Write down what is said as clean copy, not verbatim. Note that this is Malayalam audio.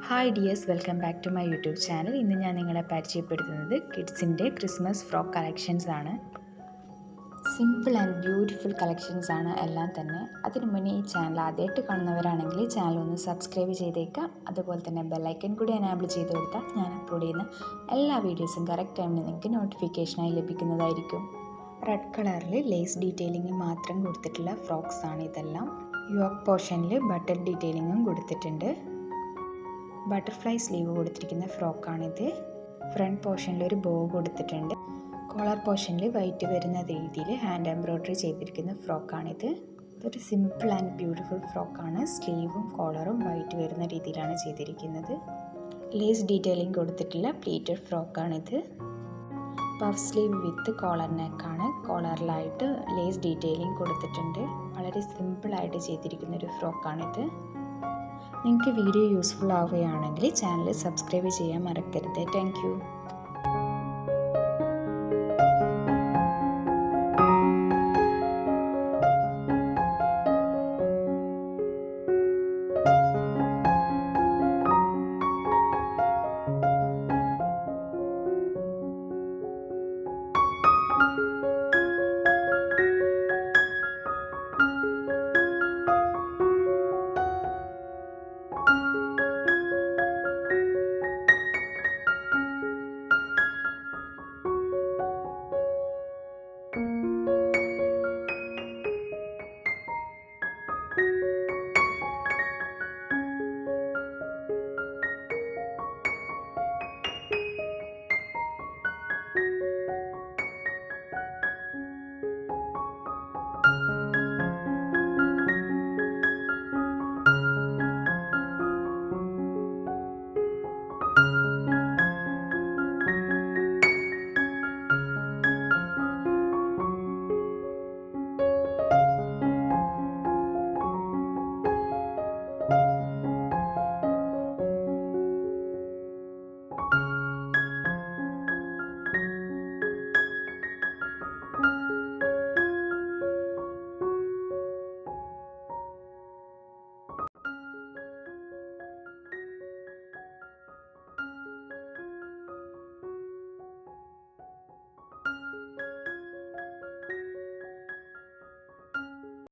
Hi dears, welcome back to my YouTube channel. ഇന്ന് ഞാൻ നിങ്ങളെ പരിചയപ്പെടുത്തുന്നത് കിഡ്സിൻ്റെ ക്രിസ്മസ് ഫ്രോക്ക് കളക്ഷൻസ് ആണ്. സിമ്പിൾ ആൻഡ് ബ്യൂട്ടിഫുൾ കളക്ഷൻസ് ആണ് എല്ലാം തന്നെ. അതിനു മുന്നേ ഈ ചാനൽ ആദ്യമായിട്ട് കാണുന്നവരാണെങ്കിൽ ചാനൽ ഒന്ന് സബ്സ്ക്രൈബ് ചെയ്തേക്കാം. അതുപോലെ തന്നെ ബെല്ലൈക്കൺ കൂടി എനാബിൾ ചെയ്ത് കൊടുത്താൽ ഞാൻ അപ്ലോഡ് ചെയ്യുന്ന എല്ലാ വീഡിയോസും കറക്റ്റ് ടൈമിൽ നിങ്ങൾക്ക് നോട്ടിഫിക്കേഷനായി ലഭിക്കുന്നതായിരിക്കും. റെഡ് കളറിൽ ലേസ് ഡീറ്റെയിലിംഗ് മാത്രം കൊടുത്തിട്ടുള്ള ഫ്രോക്സ് ആണ് ഇതെല്ലാം. യോക്ക് പോർഷനിൽ ബട്ടൺ ഡീറ്റെയിലിങ്ങും കൊടുത്തിട്ടുണ്ട്. ബട്ടർഫ്ലൈ സ്ലീവ് കൊടുത്തിരിക്കുന്ന ഫ്രോക്കാണിത്. ഫ്രണ്ട് പോർഷനിൽ ഒരു ബോ കൊടുത്തിട്ടുണ്ട്. കോളർ പോർഷനിൽ വൈറ്റ് വരുന്ന രീതിയിൽ ഹാൻഡ് എംബ്രോയ്ഡറി ചെയ്തിരിക്കുന്ന ഫ്രോക്കാണിത്. ഇതൊരു സിമ്പിൾ ആൻഡ് ബ്യൂട്ടിഫുൾ ഫ്രോക്കാണ്. സ്ലീവും കോളറും വൈറ്റ് വരുന്ന രീതിയിലാണ് ചെയ്തിരിക്കുന്നത്. ലേസ് ഡീറ്റെയിലിംഗ് കൊടുത്തിട്ടുള്ള പ്ലീറ്റഡ് ഫ്രോക്കാണിത്. പഫ് സ്ലീവ് വിത്ത് കോളർ നെക്കാണ്. കോളറിലായിട്ട് ലേസ് ഡീറ്റെയിലിംഗ് കൊടുത്തിട്ടുണ്ട്. വളരെ സിമ്പിളായിട്ട് ചെയ്തിരിക്കുന്ന ഒരു ഫ്രോക്കാണിത്. നിങ്ങൾക്ക് വീഡിയോ യൂസ്ഫുൾ ആവുകയാണെങ്കിൽ ചാനൽ സബ്സ്ക്രൈബ് ചെയ്യാൻ മറക്കരുത്. Thank you.